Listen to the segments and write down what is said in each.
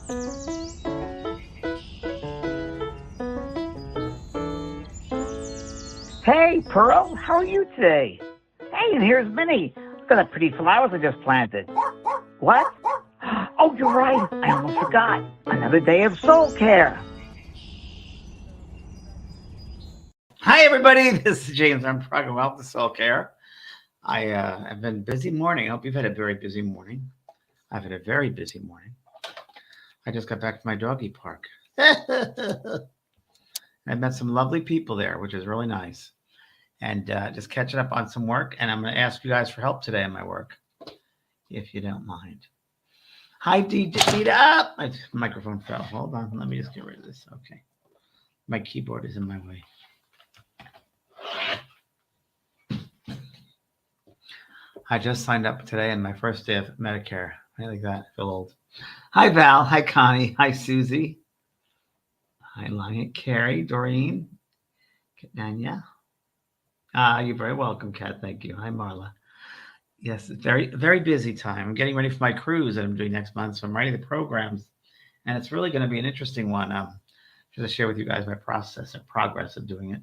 Hey, Pearl, how are you today? Hey, and here's Minnie. Look at that pretty flowers I just planted. What? Oh, you're right. I almost forgot. Another day of soul care. Hi, everybody. This is James. I'm from Welcome to SoulCARE. I've been busy morning. I hope you've had a very busy morning. I've had a very busy morning. I just got back from my doggy park. I met some lovely people there, which is really nice. And just catching up on some work. And I'm going to ask you guys for help today on my work, if you don't mind. Hi, Dita. My microphone fell. Hold on. Let me just get rid of this. Okay. My keyboard is in my way. I just signed up today on my first day of Medicare. I like that. I feel old. Hi, Val. Hi, Connie. Hi, Susie. Hi, Lion. Carrie, Doreen. Nanya. You're very welcome, Kat. Thank you. Hi, Marla. Yes, it's very, very busy time. I'm getting ready for my cruise that I'm doing next month. So I'm writing the programs. And it's really going to be an interesting one. Just to share with you guys my process and progress of doing it.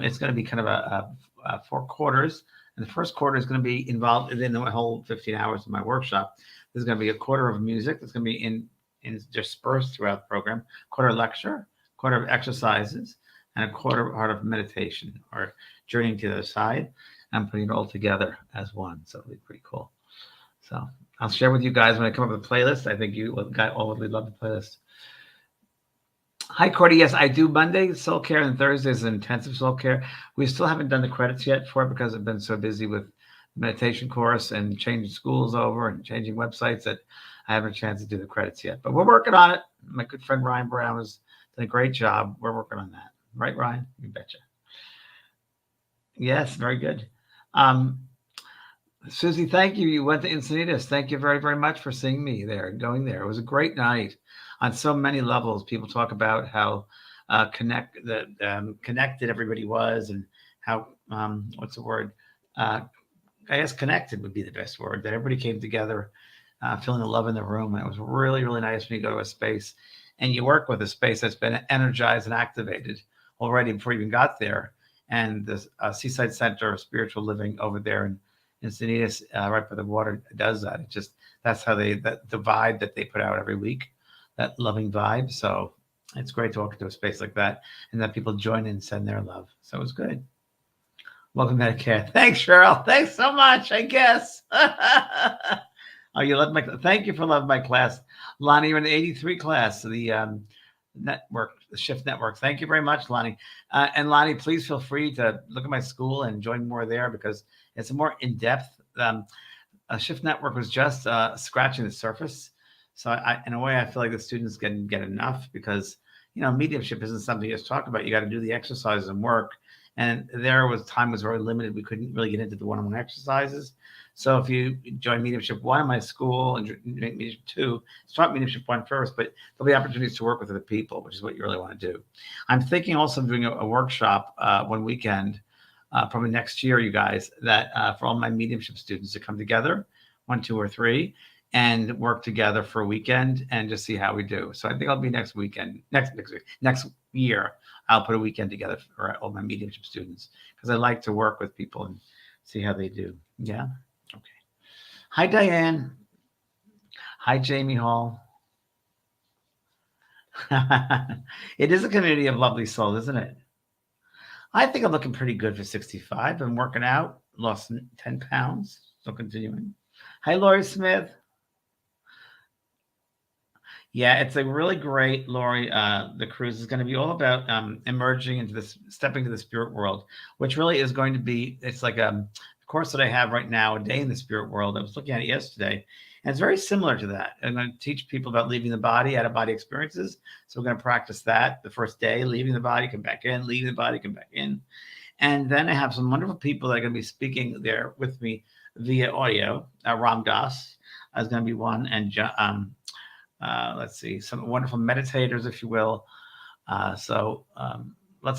It's going to be kind of a 4 quarters. And the first quarter is going to be involved in the whole 15 hours of my workshop. There's going to be a quarter of music that's going to be in dispersed throughout the program, quarter lecture, quarter of exercises, and a quarter part of meditation or journeying to the other side. I'm putting it all together as one. So it'll be pretty cool. So I'll share with you guys when I come up with a playlist. I think you all would love the playlist. Hi, Cordy. Yes, I do Monday soul care and Thursdays intensive soul care. We still haven't done the credits yet for it because I've been so busy with the meditation course and changing schools over and changing websites that I haven't had a chance to do the credits yet. But we're working on it. My good friend Ryan Brown has done a great job. We're working on that. Right, Ryan? You betcha. Yes, very good. Susie, thank you. You went to Encinitas. Thank you very, very much for seeing me there, going there. It was a great night on so many levels. People talk about how connected everybody was and how, what's the word? I guess connected would be the best word, that everybody came together, feeling the love in the room. And it was really, really nice when you go to a space and you work with a space that's been energized and activated already before you even got there. And the Seaside Center of Spiritual Living over there in Encinitas, right by the water, does that. It just, that's how the vibe that they put out every week, that loving vibe. So it's great to walk into a space like that and that people join in and send their love. So it was good. Welcome, Medicare. Thanks, Cheryl. Thanks so much, I guess. Oh, you love my, thank you for loving my class. Lonnie, you're in the 83 class, the network, the Shift Network. Thank you very much, Lonnie. And Lonnie, please feel free to look at my school and join more there because it's a more in-depth. Shift Network was just scratching the surface. So in a way, I feel like the students can get enough because, you know, mediumship isn't something you just talk about. You got to do the exercises and work. And time was very limited. We couldn't really get into the one-on-one exercises. So if you join Mediumship 1 in my school and Mediumship 2, start Mediumship 1 first, but there'll be opportunities to work with other people, which is what you really want to do. I'm thinking also of doing a workshop one weekend, probably next year, you guys, that for all my mediumship students to come together, 1, 2, or 3, and work together for a weekend and just see how we do. So I think I'll be next year. I'll put a weekend together for all my mediumship students because I like to work with people and see how they do. Yeah. Okay. Hi, Diane. Hi, Jamie Hall. It is a community of lovely souls, isn't it? I think I'm looking pretty good for 65. I'm working out, lost 10 pounds, still continuing. Hi, Lori Smith. Yeah, it's a really great, Lori. The cruise is going to be all about emerging into this, stepping to the spirit world, which really is going to be, it's like a course that I have right now, a day in the spirit world. I was looking at it yesterday, and it's very similar to that. I'm going to teach people about leaving the body, out of body experiences. So we're going to practice that the first day, leaving the body, come back in, leaving the body, come back in. And then I have some wonderful people that are going to be speaking there with me via audio. Ram Das is going to be one, and let's see, some wonderful meditators, if you will. Lots of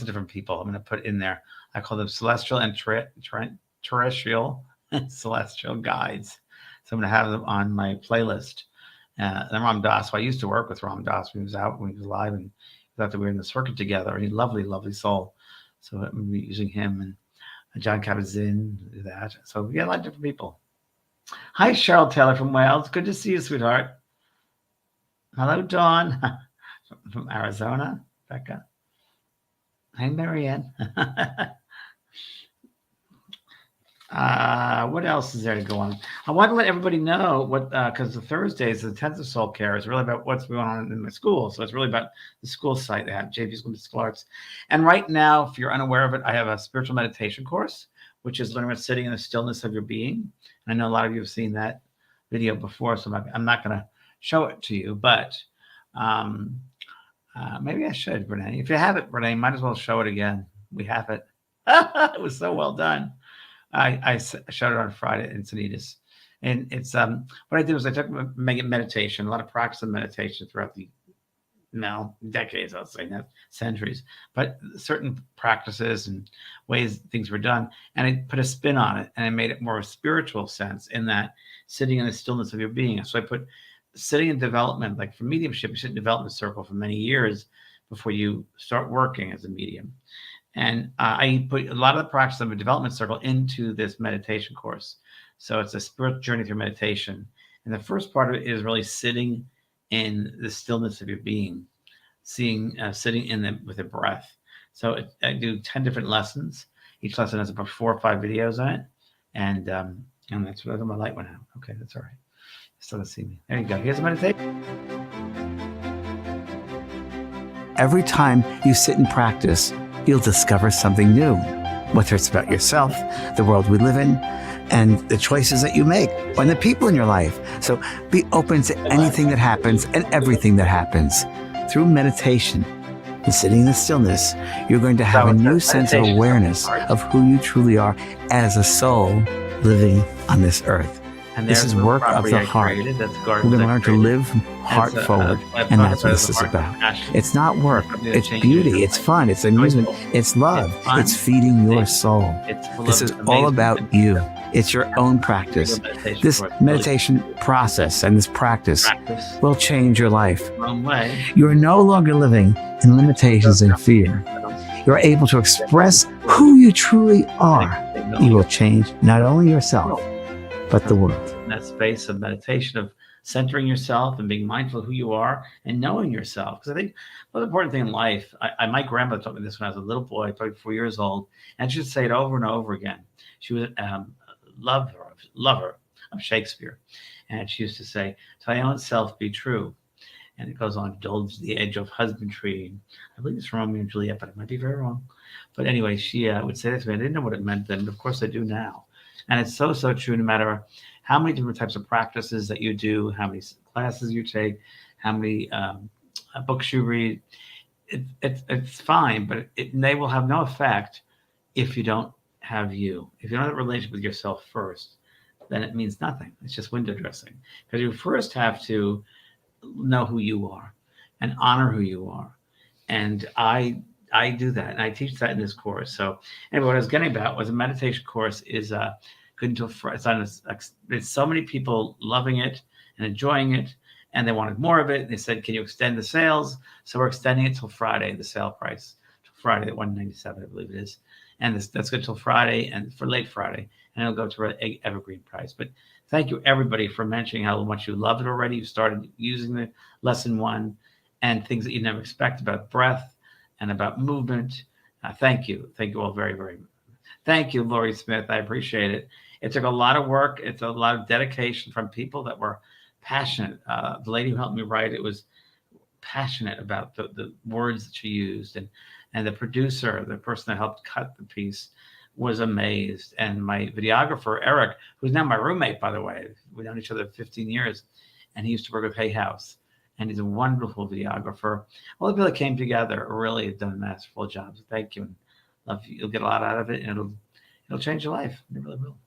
different people I'm going to put in there. I call them celestial and terrestrial celestial guides. So I'm going to have them on my playlist. And Ram Dass, who I used to work with Ram Dass when he was out, when he was alive, and thought that we were in the circuit together. He's a lovely, lovely soul. So I'm using him and John Kabat-Zinn, do that. So yeah, a lot of different people. Hi, Cheryl Taylor from Wales. Good to see you, sweetheart. Hello, Dawn from Arizona. Becca. Hi, Marianne. What else is there to go on? I want to let everybody know what, because the Thursdays, the intensive soul care is really about what's going on in the school. So it's really about the school site. They have JV School Arts. And right now, if you're unaware of it, I have a spiritual meditation course, which is learning about sitting in the stillness of your being. And I know a lot of you have seen that video before, so I'm not going to show it to you, but maybe I should, Renee. If you have it, Renee, might as well show it again. We have it. It was so well done. I showed it on Friday in Sanitas. And it's what I did was I took meditation, a lot of practice of meditation throughout the decades, I'll say, not centuries, but certain practices and ways things were done. And I put a spin on it and I made it more of a spiritual sense in that sitting in the stillness of your being. So I put sitting in development, like for mediumship, you sit in development circle for many years before you start working as a medium. And I put a lot of the practice of a development circle into this meditation course. So it's a spiritual journey through meditation. And the first part of it is really sitting in the stillness of your being, sitting in them with a breath. So I do 10 different lessons. Each lesson has about 4 or 5 videos on it. And that's what my light went out. Okay, that's all right. Still don't see me. There you go. Here's a meditation. Every time you sit and practice, you'll discover something new, whether it's about yourself, the world we live in, and the choices that you make, and the people in your life. So be open to anything that happens and everything that happens. Through meditation and sitting in the stillness, you're going to have a new sense of awareness of who you truly are as a soul living on this earth. And this is work of the heart. We're going to learn to live heart forward, and that's what this is about. It's not work. It's beauty. It's fun. It's amusement. It's love. It's feeding your soul. This is all about you. It's your own practice. This meditation process and this practice will change your life. You are no longer living in limitations and fear. You're able to express who you truly are. You will change not only yourself, but the world. In that space of meditation, of centering yourself and being mindful of who you are and knowing yourself. Because I think the most important thing in life, my grandmother taught me this when I was a little boy, probably 4 years old, and she would say it over and over again. She was a lover of Shakespeare. And she used to say, to thy own self be true. And it goes on, indulge the edge of husbandry. I believe it's from Romeo and Juliet, but it might be very wrong. But anyway, she would say that to me. I didn't know what it meant then, but of course I do now. And it's so, so true, no matter how many different types of practices that you do, how many classes you take, how many books you read. It's fine, but they will have no effect if you don't have you. If you don't have a relationship with yourself first, then it means nothing. It's just window dressing. Because you first have to know who you are and honor who you are. And I do that, and I teach that in this course. So anyway, what I was getting about was a meditation course is good until Friday. It's so many people loving it and enjoying it, and they wanted more of it. They said, "Can you extend the sales?" So we're extending it till Friday, the sale price till Friday at $197, I believe it is, and that's good till Friday and for late Friday, and it'll go to an evergreen price. But thank you everybody for mentioning how much you love it already. You started using the lesson 1 and things that you never expect about breath and about movement. Thank you all very, very much. Thank you, Lori Smith. I appreciate it. It took a lot of work. It's a lot of dedication from people that were passionate. The lady who helped me write it was passionate about the words that she used. And the producer, the person that helped cut the piece, was amazed. And my videographer, Eric, who's now my roommate, by the way, we've known each other 15 years, and he used to work with Hay House. And he's a wonderful videographer. All the people that came together really have done a masterful job. So thank you. And love you. You'll get a lot out of it, and it'll change your life. It really will.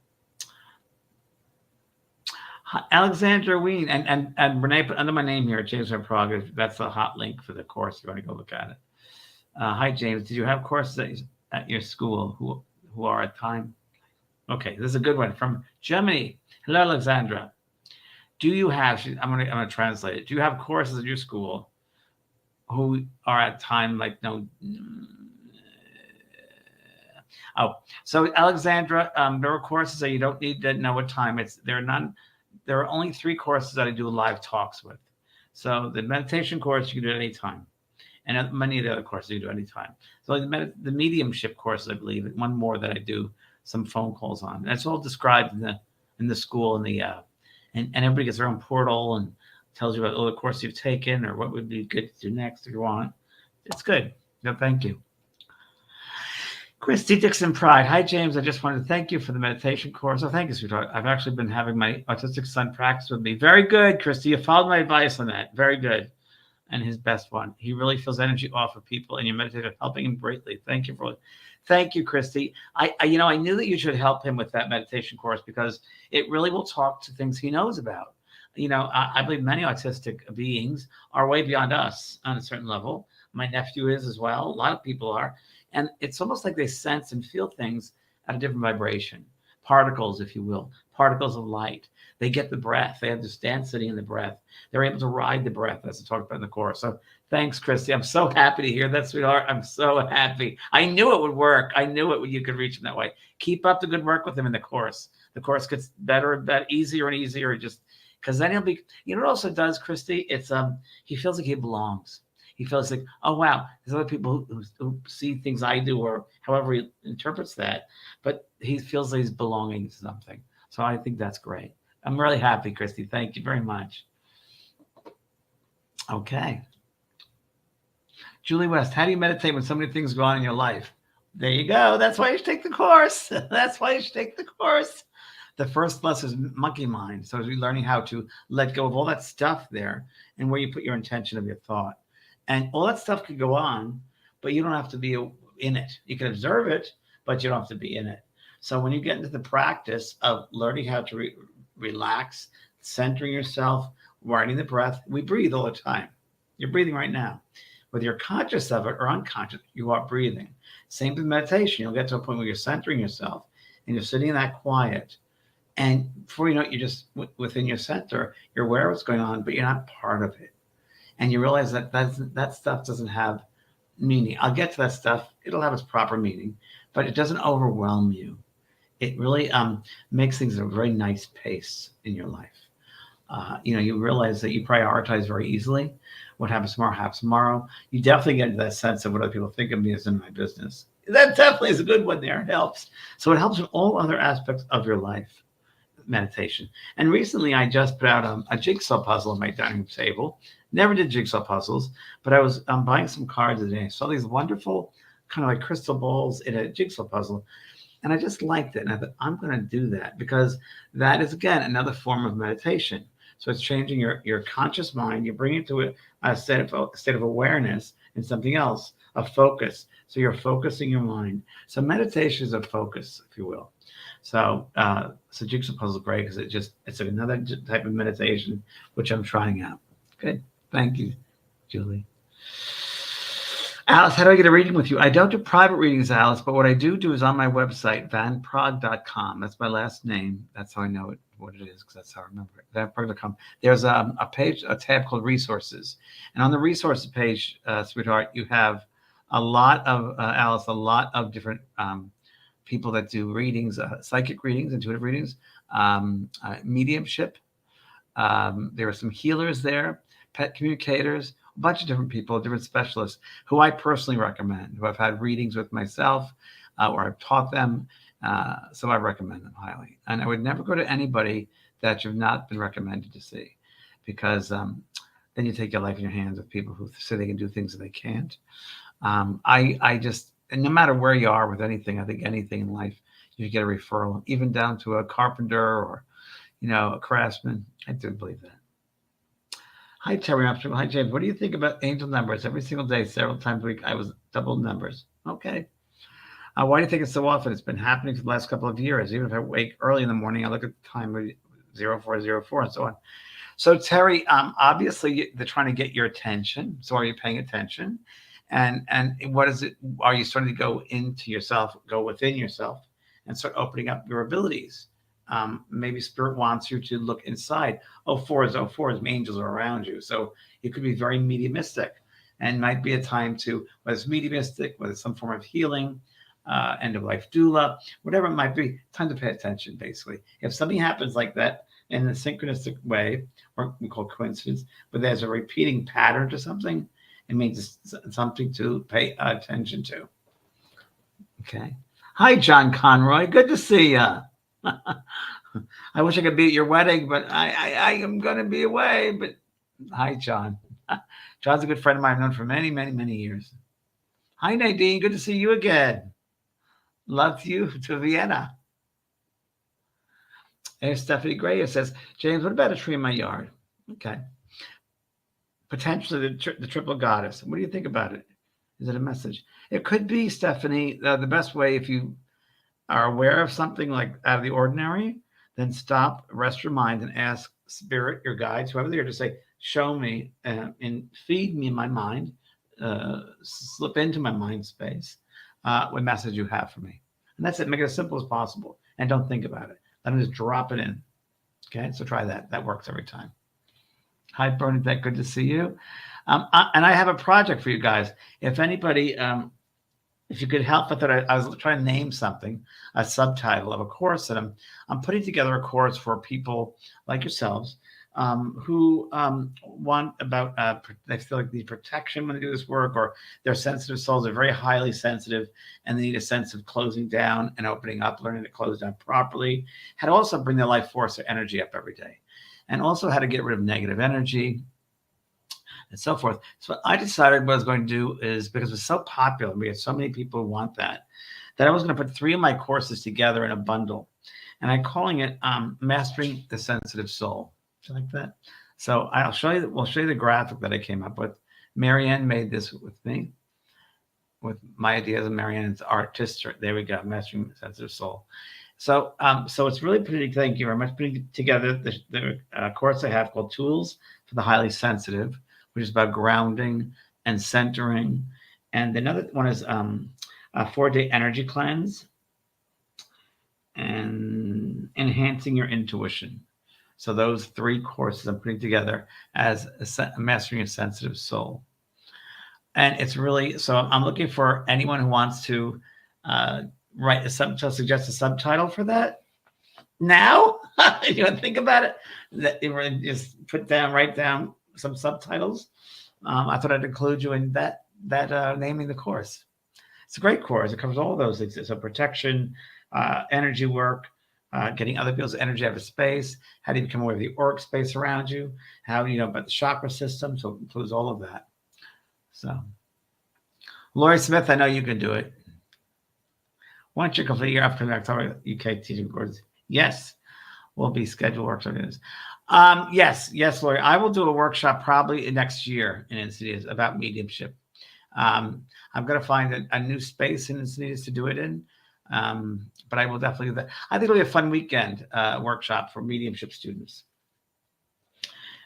Hi, Alexandra Ween and Renee put under my name here, James from Prague. That's the hot link for the course. If you want to go look at it. Hi, James. Did you have courses at your school who are at time? Okay, this is a good one from Germany. Hello, Alexandra. do you have, I'm gonna translate it. Do you have courses at your school who are at time like no? Oh, so Alexandra, there are courses that you don't need to know what time. There are none. There are only 3 courses that I do live talks with. So the meditation course you can do at any time, and many of the other courses you do anytime. So the mediumship course, I believe, and one more that I do some phone calls on. That's all described in the school and and everybody gets their own portal and tells you about all the course you've taken or what would be good to do next if you want. It's good. No, thank you. Christy Dixon Pride. Hi, James. I just wanted to thank you for the meditation course. Oh, thank you, sweetheart. I've actually been having my autistic son practice with me. Very good, Christy. You followed my advice on that. Very good. And his best one. He really feels energy off of people, and your meditation helping him greatly. Thank you, Christy. I knew that you should help him with that meditation course because it really will talk to things he knows about. I believe many autistic beings are way beyond us on a certain level. My nephew is as well. A lot of people are. And it's almost like they sense and feel things at a different vibration. Particles, if you will, particles of light. They get the breath. They understand sitting in the breath. They're able to ride the breath, as I talked about in the course. So thanks, Christy. I'm so happy to hear that, sweetheart. I'm so happy. I knew it would work. I knew you could reach him that way. Keep up the good work with him in the course. The course gets better, easier and easier. Just because then he'll be, what also does, Christy? It's he feels like he belongs. He feels like, oh, wow, there's other people who see things I do or however he interprets that. But he feels like he's belonging to something. So I think that's great. I'm really happy, Christy. Thank you very much. Okay. Julie West, how do you meditate when so many things go on in your life? There you go. That's why you should take the course. That's why you should take the course. The first lesson is monkey mind. So you're learning how to let go of all that stuff there and where you put your intention of your thought. And all that stuff could go on, but you don't have to be in it. You can observe it, but you don't have to be in it. So when you get into the practice of learning how to relax, centering yourself, writing the breath, we breathe all the time. You're breathing right now. Whether you're conscious of it or unconscious, you are breathing. Same with meditation. You'll get to a point where you're centering yourself and you're sitting in that quiet. And before you know it, you're just within your center. You're aware of what's going on, but you're not part of it. And you realize that stuff doesn't have meaning. I'll get to that stuff. It'll have its proper meaning, but it doesn't overwhelm you. It really makes things at a very nice pace in your life. You realize that you prioritize very easily. What happens tomorrow. You definitely get into that sense of what other people think of me as in my business. That definitely is a good one there. It helps. So it helps in all other aspects of your life, meditation. And recently I just put out a jigsaw puzzle on my dining table. Never did jigsaw puzzles, but I was buying some cards today. I saw these wonderful kind of like crystal balls in a jigsaw puzzle. And I just liked it. And I thought, I'm going to do that because that is, again, another form of meditation. So it's changing your conscious mind. You bring it to a state of awareness in something else, a focus. So you're focusing your mind. So meditation is a focus, if you will. So jigsaw puzzle is great because it's another type of meditation, which I'm trying out. Good. Thank you, Julie. Alice, how do I get a reading with you? I don't do private readings, Alice, but what I do is on my website, vanprog.com. That's my last name. That's how I know what it is, because that's how I remember it. Vanprog.com. There's a tab called Resources. And on the Resources page, sweetheart, you have a lot of different people that do readings, psychic readings, intuitive readings, mediumship. There are some healers there, pet communicators, a bunch of different people, different specialists who I personally recommend, who I've had readings with myself or I've taught them. So I recommend them highly. And I would never go to anybody that you've not been recommended to see, because then you take your life in your hands with people who say they can do things that they can't. And no matter where you are with anything, I think anything in life, you should get a referral, even down to a carpenter or, a craftsman. I do believe that. Hi, Terry Armstrong. Hi, James. What do you think about angel numbers? Every single day, several times a week, I was double numbers. Okay. Why do you think it's so often? It's been happening for the last couple of years. Even if I wake early in the morning, I look at the time 0404 and so on. So, Terry, obviously, they're trying to get your attention. So are you paying attention? And what is it? Are you starting to go into yourself, go within yourself and start opening up your abilities? maybe spirit wants you to look inside. fours, angels are around you. So it could be very mediumistic, and might be a time to, whether it's mediumistic, whether it's some form of healing, end of life doula, whatever it might be, time to pay attention, basically. If something happens like that in a synchronistic way, or we call coincidence, but there's a repeating pattern to something, it means it's something to pay attention to. Okay. Hi, John Conroy. Good to see you. I wish I could be at your wedding, but I am going to be away. But hi, John. John's a good friend of mine. I've known for many, many, many years. Hi, Nadine. Good to see you again. Love you to Vienna. There's Stephanie Gray. It says, James, what about a tree in my yard? Okay. Potentially the triple goddess. What do you think about it? Is it a message? It could be, Stephanie. The best way, if you are aware of something like out of the ordinary, then stop, rest your mind, and ask spirit, your guides, whoever they are, to say, show me and feed me in my mind, slip into my mind space what message you have for me. And that's it. Make it as simple as possible. And don't think about it. Let them just drop it in. Okay, so try that. That works every time. Hi, Bernadette. Good to see you. And I have a project for you guys. If anybody, if you could help with it, I was trying to name something, a subtitle of a course that I'm putting together a course for people like yourselves who want about, they feel like they need protection when they do this work, or their sensitive souls are very highly sensitive and they need a sense of closing down and opening up, learning to close down properly, how to also bring their life force or energy up every day, and also how to get rid of negative energy and so forth. So I decided what I was going to do is, because it's so popular, we have so many people who want that I was going to put 3 of my courses together in a bundle. And I'm calling it Mastering the Sensitive Soul. Do you like that? So we'll show you the graphic that I came up with. Marianne made this with me, with my ideas, and Marianne's artist. There we go, Mastering the Sensitive Soul. So it's really pretty, thank you very much, putting together the course I have called Tools for the Highly Sensitive, which is about grounding and centering. And another one is a 4-day energy cleanse and enhancing your intuition. So those 3 courses I'm putting together as Mastering a Sensitive Soul. And it's really, so I'm looking for anyone who wants to write a subtitle, suggest a subtitle for that. Now, you want to think about it, that just write down some subtitles. I thought I'd include you in that naming the course. It's a great course. It covers all those things. So protection, energy work, getting other people's energy out of space. How do you become aware of the auric space around you? How do you know about the chakra system? So it includes all of that. So, Lori Smith, I know you can do it. Once you complete your upcoming October UK teaching course, yes, will be scheduled workshops. Yes, Lori. I will do a workshop probably next year in Encinitas about mediumship. I'm going to find a new space in Encinitas to do it in, but I will definitely do that. I think it'll be a fun weekend workshop for mediumship students.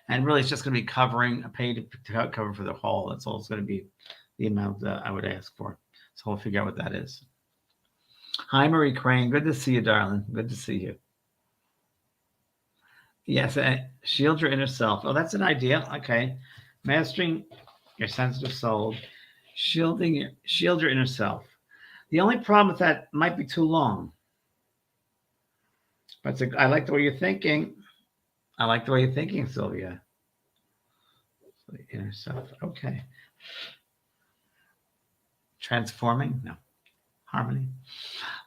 And really, it's just going to be covering a paid cover for the hall. That's all it's going to be, the amount that I would ask for. So we'll figure out what that is. Hi, Marie Crane. Good to see you, darling. Good to see you. Yes, shield your inner self. Oh, that's an idea. Okay. Mastering your sensitive soul. Shield your inner self. The only problem with that might be too long. But I like the way you're thinking. I like the way you're thinking, Sylvia. So the inner self. Okay. Transforming? No. Harmony.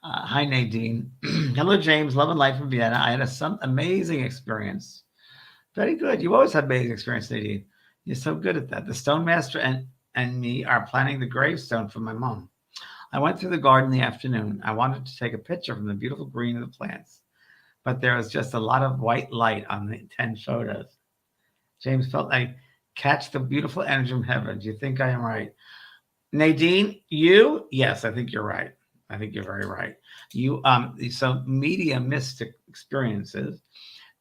Hi, Nadine. Hello, James. Love and life in Vienna. I had some amazing experience. Very good. You always have amazing experience, Nadine. You're so good at that. The Stone Master and me are planning the gravestone for my mom. I went through the garden in the afternoon. I wanted to take a picture from the beautiful green of the plants, but there was just a lot of white light on the 10 photos. James felt I catch the beautiful energy from heaven. Do you think I am right? Nadine, yes, I think you're right. I think you're very right. So mediumistic experiences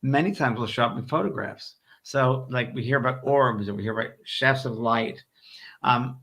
many times will show up in photographs. So like we hear about orbs, or we hear about shafts of light.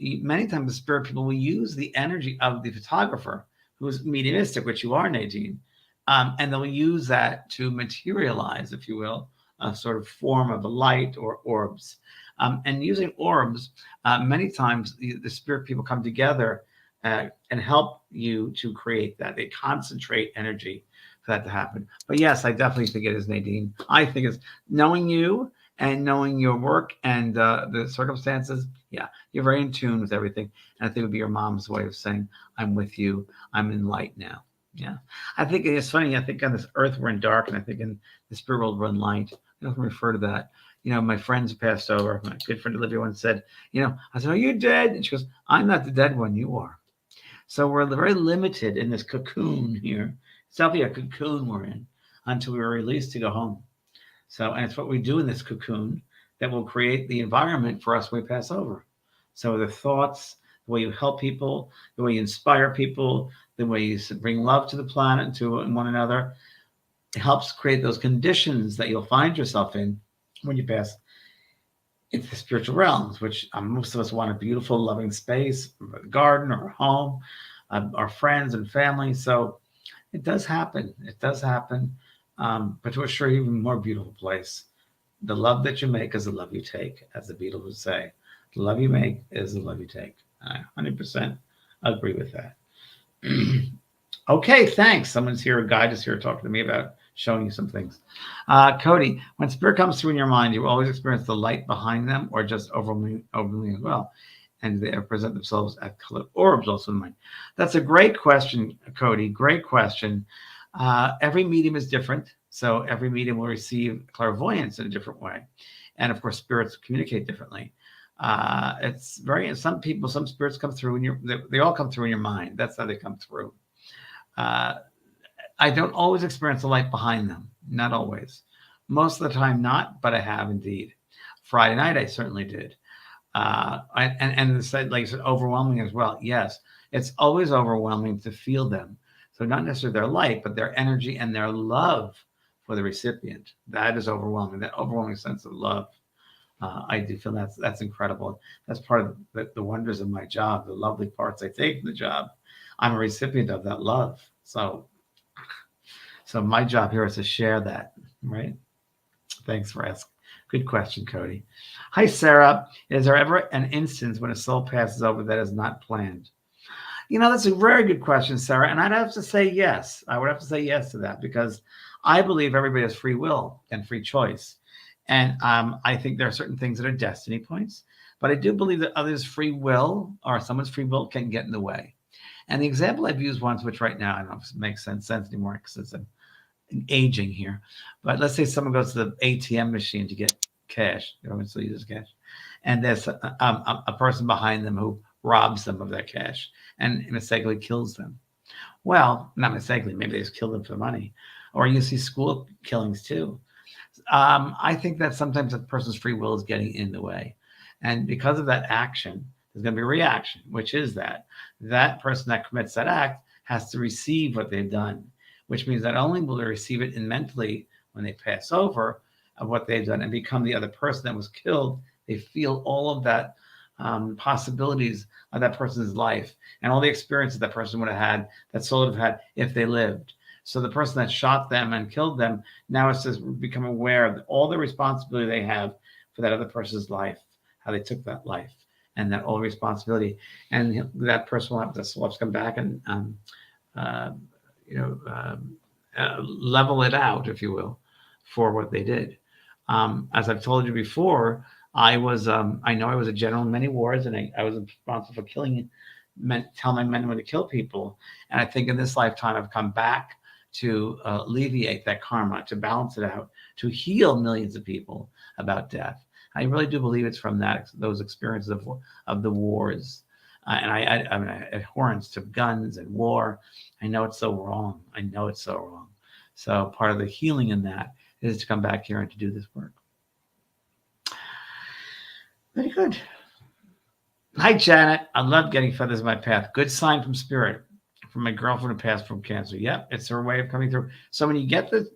Many times the spirit people will use the energy of the photographer who is mediumistic, which you are, Nadine, And they'll use that to materialize, if you will, a sort of form of a light or orbs. And using orbs, many times the spirit people come together and help you to create that. They concentrate energy for that to happen. But yes, I definitely think it is, Nadine. I think it's knowing you and knowing your work and the circumstances. Yeah, you're very in tune with everything. And I think it would be your mom's way of saying, I'm with you. I'm in light now. Yeah. I think it's funny. I think on this earth, we're in dark. And I think in the spirit world, we're in light. I don't refer to that. My friends who passed over, my good friend Olivia once said, I said, are you dead? And she goes, I'm not the dead one. You are. So we're very limited in this cocoon here. It's definitely a cocoon we're in until we are released to go home. So, and it's what we do in this cocoon that will create the environment for us when we pass over. So the thoughts, the way you help people, the way you inspire people, the way you bring love to the planet and to one another, it helps create those conditions that you'll find yourself in when you pass into the spiritual realms, which most of us want a beautiful, loving space, a garden or a home, our friends and family. So it does happen. It does happen. But to assure you, even more beautiful place. The love that you make is the love you take, as the Beatles would say. The love you make is the love you take. I 100% agree with that. Okay, thanks. Someone's here, a guide is here talking to me about showing you some things. Cody, when spirit comes through in your mind, you always experience the light behind them or just overwhelming as well. And they present themselves as colored orbs also in mind. That's a great question, Cody. Great question. Every medium is different. So every medium will receive clairvoyance in a different way. And of course, spirits communicate differently. It's very, some spirits come through and they all come through in your mind. That's how they come through. I don't always experience the light behind them. Not always. Most of the time not, but I have indeed. Friday night, I certainly did. And like you said, overwhelming as well. Yes, it's always overwhelming to feel them. So not necessarily their light, but their energy and their love for the recipient. That is overwhelming. That overwhelming sense of love. I do feel that's incredible. That's part of the wonders of my job, the lovely parts I take from the job. I'm a recipient of that love. So my job here is to share that, right? Thanks for asking. Good question, Cody. Hi, Sarah. Is there ever an instance when a soul passes over that is not planned? That's a very good question, Sarah. And I'd have to say yes. I would have to say yes to that because I believe everybody has free will and free choice. And I think there are certain things that are destiny points. But I do believe that others' free will or someone's free will can get in the way. And the example I've used once, which right now I don't know if it makes sense anymore because I'm aging here. But let's say someone goes to the ATM machine to get cash. Everyone still uses cash. And there's a person behind them who robs them of that cash and mistakenly kills them. Well, not mistakenly, maybe they just kill them for money. Or you see school killings too. I think that sometimes a person's free will is getting in the way. And because of that action, there's going to be a reaction, which is that person that commits that act has to receive what they've done, which means not only will they receive it in mentally when they pass over of what they've done and become the other person that was killed, they feel all of that possibilities of that person's life and all the experiences that person would have had, that soul would have had if they lived. So the person that shot them and killed them now is to become aware of all the responsibility they have for that other person's life, how they took that life and that all responsibility. And that person will have to come back and level it out, if you will, for what they did. As I've told you before, I was a general in many wars, and I was responsible for killing men, telling my men when to kill people. And I think in this lifetime, I've come back to alleviate that karma, to balance it out, to heal millions of people about death. I really do believe it's from those experiences of the wars. And I'm an abhorrence to guns and war. I know it's so wrong. So part of the healing in that is to come back here and to do this work. Very good. Hi, Janet. I love getting feathers in my path. Good sign from spirit. From my girlfriend who passed from cancer. Yep, it's her way of coming through. So when you get the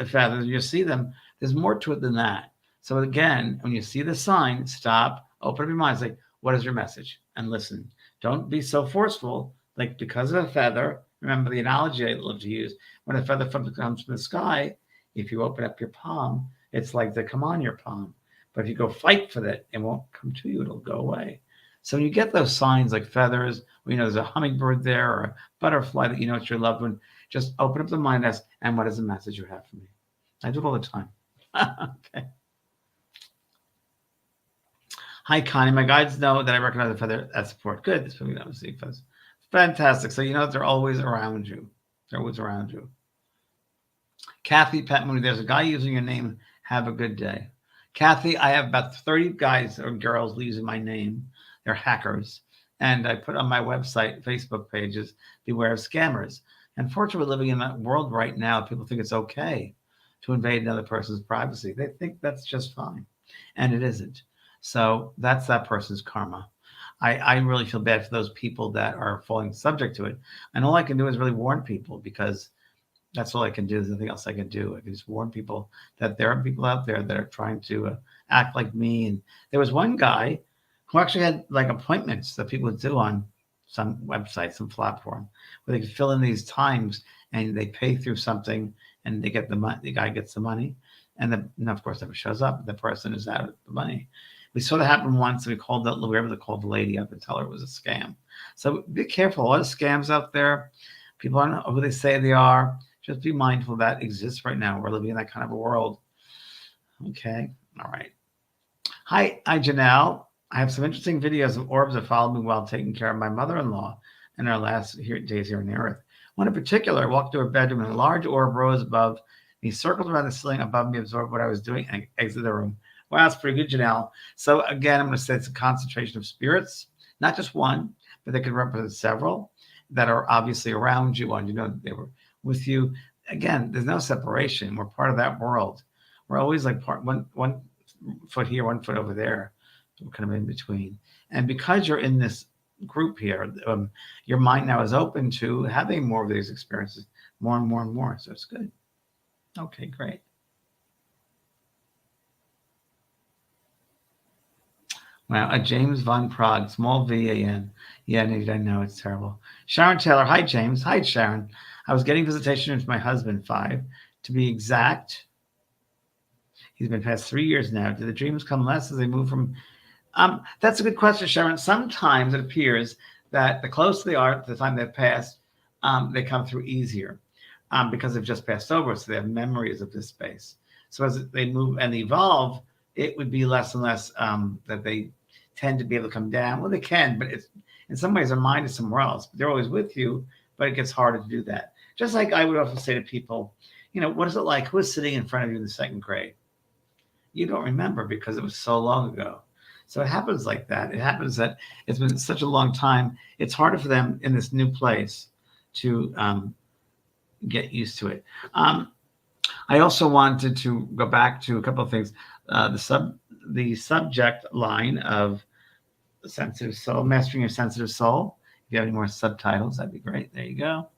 feathers, you see them, there's more to it than that. So again, when you see the sign, stop, open up your mind, say, what is your message? And listen. Don't be so forceful, like because of a feather, Remember the analogy I love to use. When a feather comes from the sky, if you open up your palm, it's like they come on your palm. But if you go fight for that, it won't come to you. It'll go away. So when you get those signs like feathers, or, there's a hummingbird there or a butterfly that it's your loved one, just open up the mind and ask, and what is the message you have for me? I do it all the time. Okay. Hi, Connie. My guides know that I recognize the feather at support. Good. This we don't see feathers. Fantastic. So they're always around you. They're always around you. Kathy, Pat Mooney, there's a guy using your name. Have a good day. Kathy, I have about 30 guys or girls using my name. They're hackers. And I put on my website, Facebook pages, beware of scammers. Unfortunately, we're living in that world right now. People think it's okay to invade another person's privacy. They think that's just fine. And it isn't. So that's that person's karma. I really feel bad for those people that are falling subject to it. And all I can do is really warn people, because that's all I can do. There's nothing else I can do. I can just warn people that there are people out there that are trying to act like me. And there was one guy who actually had like appointments that people would do on some website, some platform, where they could fill in these times and they pay through something and they get the money. The guy gets the money, and of course, never shows up. The person is out of the money. We saw that happen once. We were able to call the lady up and tell her it was a scam. So be careful. A lot of scams out there. People don't know who they say they are. Just be mindful that exists right now. We're living in that kind of a world. Okay. All right. Hi, Janelle. I have some interesting videos of orbs that followed me while taking care of my mother-in-law in our last days here on the earth. One in particular, I walked to her bedroom and a large orb rose above me, circled around the ceiling above me, absorbed what I was doing, and exited the room. Wow, that's pretty good, Janelle. So again, I'm going to say it's a concentration of spirits, not just one, but they could represent several that are obviously around you, and they were with you. Again, there's no separation. We're part of that world. We're always like one foot here, 1 foot over there. We're kind of in between. And because you're in this group here, your mind now is open to having more of these experiences, more and more and more. So it's good. Okay, great. Wow, a James Von Prague, small V-A-N. Yeah, I know, it's terrible. Sharon Taylor, hi, James. Hi, Sharon. I was getting visitation with my husband, 5. To be exact, he's been past 3 years now. Do the dreams come less as they move from... That's a good question, Sharon. Sometimes it appears that the closer they are to the time they've passed, they come through easier because they've just passed over, so they have memories of this space. So as they move and evolve, it would be less and less that they tend to be able to come down. Well, they can, but it's in some ways their mind is somewhere else. They're always with you, but it gets harder to do that. Just like I would often say to people, what is it like? Who is sitting in front of you in the second grade? You don't remember because it was so long ago. So it happens like that. It happens that it's been such a long time. It's harder for them in this new place to get used to it. I also wanted to go back to a couple of things. The subject line of Sensitive Soul, Mastering Your Sensitive Soul. If you have any more subtitles, that'd be great. There you go.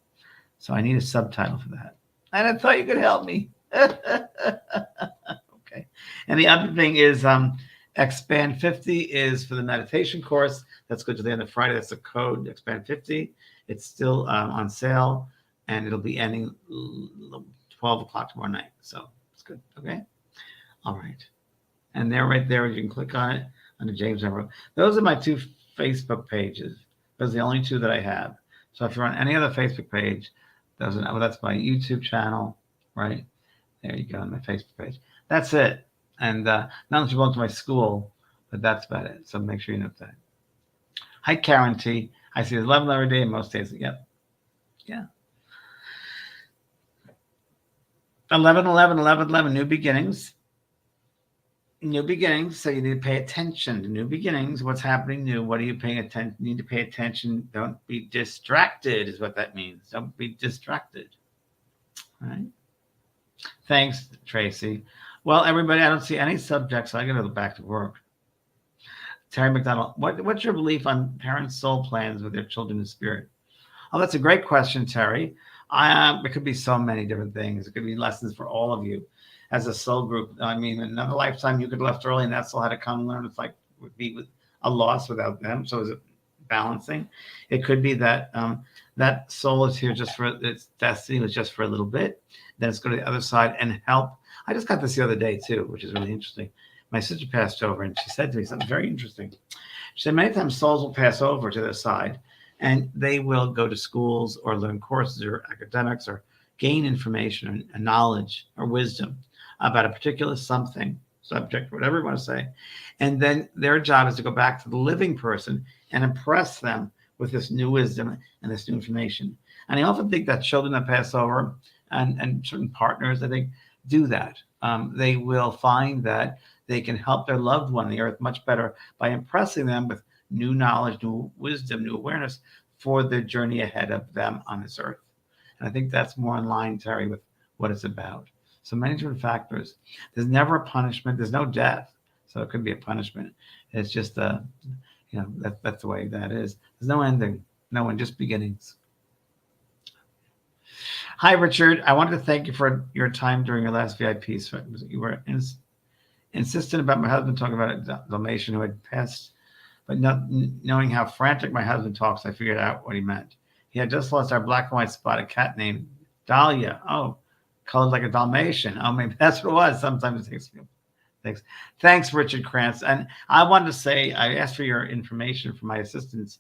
So I need a subtitle for that. And I thought you could help me. Okay. And the other thing is Expand 50 is for the meditation course. That's good to the end of Friday. That's the code, Expand 50. It's still on sale, and it'll be ending 12 o'clock tomorrow night. So it's good. Okay. All right. And there, right there, you can click on it under James Emerald. Those are my 2 Facebook pages. Those are the only 2 that I have. So if you're on any other Facebook page, that's my YouTube channel, right? There you go, on my Facebook page. That's it. And not unless you belong to my school, but that's about it. So make sure you know that. Hi, Karen T. I see 11 every day, and most days. Yep. Yeah. 11, 11, 11, 11, new beginnings. New beginnings. So you need to pay attention to new beginnings. What's happening new? What are you paying attention? You need to pay attention. Don't be distracted is what that means. Don't be distracted. All right. Thanks, Tracy. Well, everybody, I don't see any subjects, so I got to go back to work. Terry McDonald, what's your belief on parents' soul plans with their children in spirit? Oh, that's a great question, Terry. It could be so many different things. It could be lessons for all of you as a soul group. I mean, in another lifetime, you could have left early and that soul had to come and learn. It's like would be a loss without them. So is it balancing. It could be that that soul is here just for its destiny was just for a little bit. Then it's going to the other side and help. I just got this the other day too, which is really interesting. My sister passed over and she said to me something very interesting. She said many times souls will pass over to their side and they will go to schools or learn courses or academics or gain information and knowledge or wisdom about a particular something, subject, whatever you want to say. And then their job is to go back to the living person and impress them with this new wisdom and this new information. And I often think that children that pass over and certain partners, I think, do that. They will find that they can help their loved one on the earth much better by impressing them with new knowledge, new wisdom, new awareness for the journey ahead of them on this earth. And I think that's more in line, Terry, with what it's about. So many different factors. There's never a punishment. There's no death. So it could be a punishment. It's just, that's the way that is. There's no ending. No one, just beginnings. Hi, Richard. I wanted to thank you for your time during your last VIP. So you were insistent about my husband talking about a Dalmatian who had passed, but not knowing how frantic my husband talks, I figured out what he meant. He had just lost our black and white spotted cat named Dahlia. Oh, colored like a Dalmatian. Oh, maybe that's what it was. Sometimes it takes me. Thanks, Richard Krantz. And I wanted to say, I asked for your information for my assistants.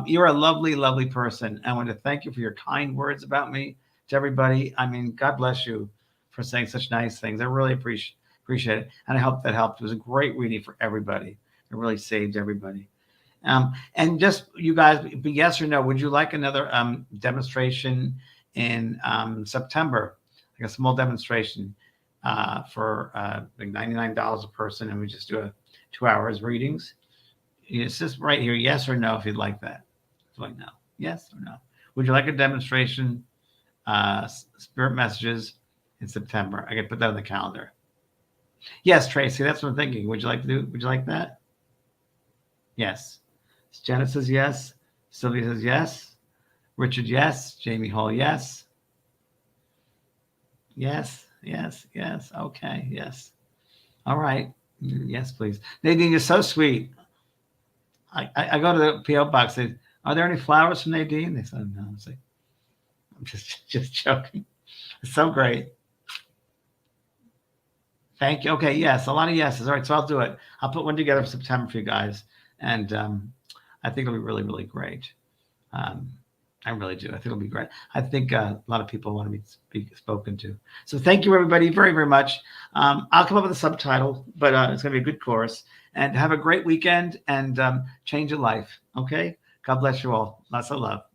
You're a lovely, lovely person. I want to thank you for your kind words about me to everybody. I mean, God bless you for saying such nice things. I really appreciate it. And I hope that helped. It was a great reading for everybody. It really saved everybody. And just you guys, be yes or no, would you like another demonstration in September? Like a small demonstration for like $99 a person, and we just do 2 hours readings. It's just right here, yes or no, if you'd like that. It's like no, yes or no. Would you like a demonstration, spirit messages in September? I can put that on the calendar. Yes, Tracy, that's what I'm thinking. Would you like to do? Would you like that? Yes. Jenna says yes. Sylvia says yes. Richard, yes. Jamie Hall, yes. Yes, yes, yes. Okay, yes. All right. Yes, please. Nadine, you're so sweet. I go to the P.O. box. They, are there any flowers from Nadine? They said no. I say, I'm just joking. It's so great. Thank you. Okay, yes, a lot of yeses. All right, so I'll do it. I'll put one together for September for you guys, and I think it'll be really, really great. I really do. I think it'll be great. I think a lot of people want to be spoken to. So thank you, everybody, very, very much. I'll come up with a subtitle, but it's going to be a good course. And have a great weekend and change your life. Okay? God bless you all. Lots of love.